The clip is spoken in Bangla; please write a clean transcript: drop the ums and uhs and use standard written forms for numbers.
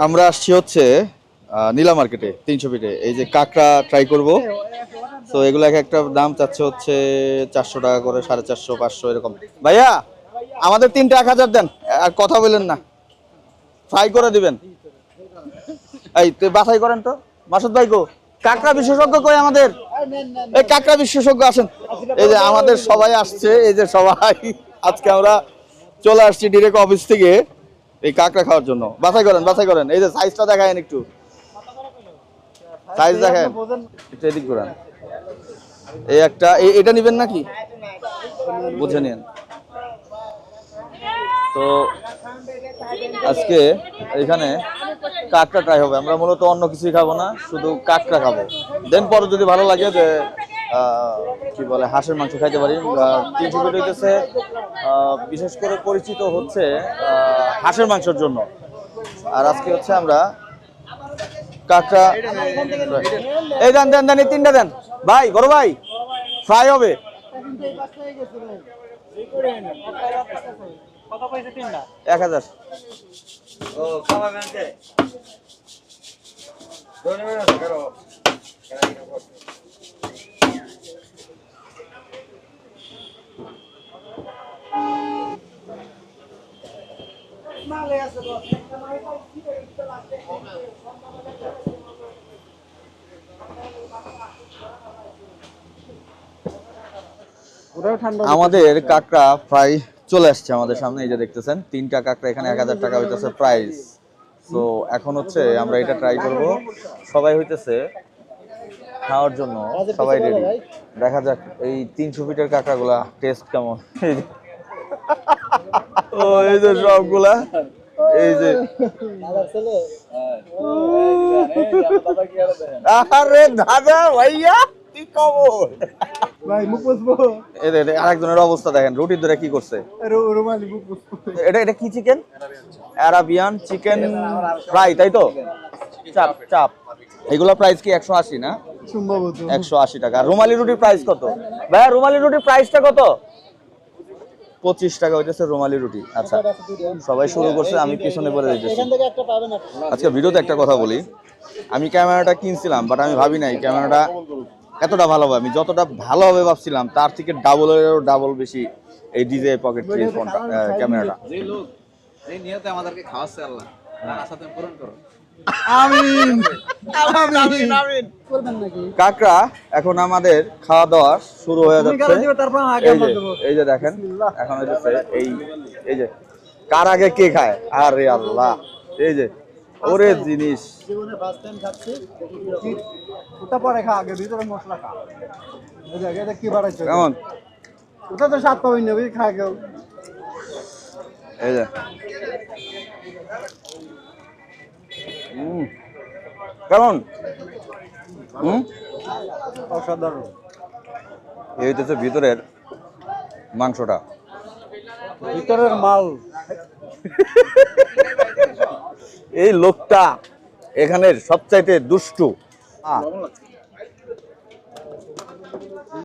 আমরা আসছি হচ্ছে নীলা মার্কেটে 300 ফিটে। এই যে কাঁকড়া ট্রাই করব। তো এগুলো এক একটা দাম চাচ্ছে হচ্ছে 400 টাকা করে, 450, 500 এরকম। ভাইয়া আমাদের 3টা 1000 দেন, আর কথা বলেন না, ফ্রাই করে দিবেন। এই তুই বাছাই করেন তো মাসুদ ভাই গো, কাঁকড়া বিশেষজ্ঞ কই আমাদের? এই কাঁকড়া বিশেষজ্ঞ আসেন। এই যে আমাদের সবাই আসছে, এই যে সবাই আজকে আমরা চলে আসছি ডিরেক্ট অফিস থেকে এই কাঁকড়া খাওয়ার জন্য। বাছাই করেন, বাছাই করেন। এই যে সাইজটা দেখায়েন একটু, সাইজ দেখেন একটু, এদিক করেন। এই একটা এটা নেবেন নাকি বুঝে নিন। তো আজকে এখানে কাঁকড়া ট্রাই হবে। আমরা মূলত অন্য কিছুই খাবো না, শুধু কাঁকড়া খাবো। দেন পরে যদি ভালো লাগে যে কি বলে হাঁসের মাংস খাইতে পারি। 300 ফিট হইতেছে বিশেষ করে পরিচিত হচ্ছে হাঁসের মাংসের জন্য। আর আজকে হচ্ছে আমরা কাঁকড়া। এই দেন দেন দেন, এই 3টা দেন ভাই, বড় ভাই, ফ্রাই হবে। কত পয়সা 3টা? 1000। ও খাওয়া গানতে দোনে মেরা করো মালে আছে তো আমাদের কাঁকড়া ফ্রাই চলে আসছে আমাদের সামনে। এই যে দেখতেছেন 3টা কাঁকড়া এখানে 1000 টাকা হইতেছে প্রাইস। তো এখন হচ্ছে আমরা এটা ট্রাই করব। সবাই হইতেছে খাওয়ার জন্য, সবাই রেডি। দেখা যাক এই 300 ফিটের কাঁকড়াগুলা টেস্ট কেমন। ও এই যে সবগুলা, এই যে আরে দাদা ভাইয়া কি খবর ভাই মুখ পুষবো। এই আরেকজনের অবস্থা দেখেন, রুটি ধরে কি করছে। রুমালি মুখ পুষবো। এটা কি চিকেন? আরাবিয়ান চিকেন ফ্রাই, তাই তো? চাপ চাপ। এগুলা প্রাইস কি 180 না? সম্ভবত 180 টাকা। আর রুমালি রুটির প্রাইস কত ভাইয়া? রুমালি রুটির প্রাইসটা কত? 25 টাকা হইতেছে রুমালি রুটি। আচ্ছা সবাই শুরু করছে, আমি পিছনে পড়ে দিতেছি। এখান থেকে একটা পাবেন আপনি। আজকে ভিডিওতে একটা কথা বলি, আমি ক্যামেরাটা কিনছিলাম বাট আমি ভাবি নাই ক্যামেরাটা এতটা ভালো হবে। আমি যতটা ভালো হবে ভাবছিলাম তার থেকে ডাবল বেশি এই ডিজে পকেট থ্রি ফোনটা, ক্যামেরাটা। যে লোক যে নিয়তে আমাদেরকে খাওয়াচ্ছে আল্লাহ তার আশাতে পূরণ করো। আমিন আমিন আমিন। কাঁকড়া এখন আমাদের খাওয়া দাওয়া শুরু হয়ে যাচ্ছে। এই যে দেখেন এখন হচ্ছে এই যে কার আগে কে খায়। আরে আল্লাহ, এই যে ওরে জিনিস জীবনে ফার্স্ট টাইম খাচ্ছি। ওটা পরে খা, আগে ভিতরে মশলা খা। এই যে এটা কি বাড়াইছে কেমন? ওটা তো স্বাদ পাবেন না, ওই খা কেউ। এই যে কেমন? অসাধারণ। এই হইতেছে ভিতরের মাংসটা, ভিতরের মাল। এই লোকটা এখানের সবচাইতে দুষ্টু।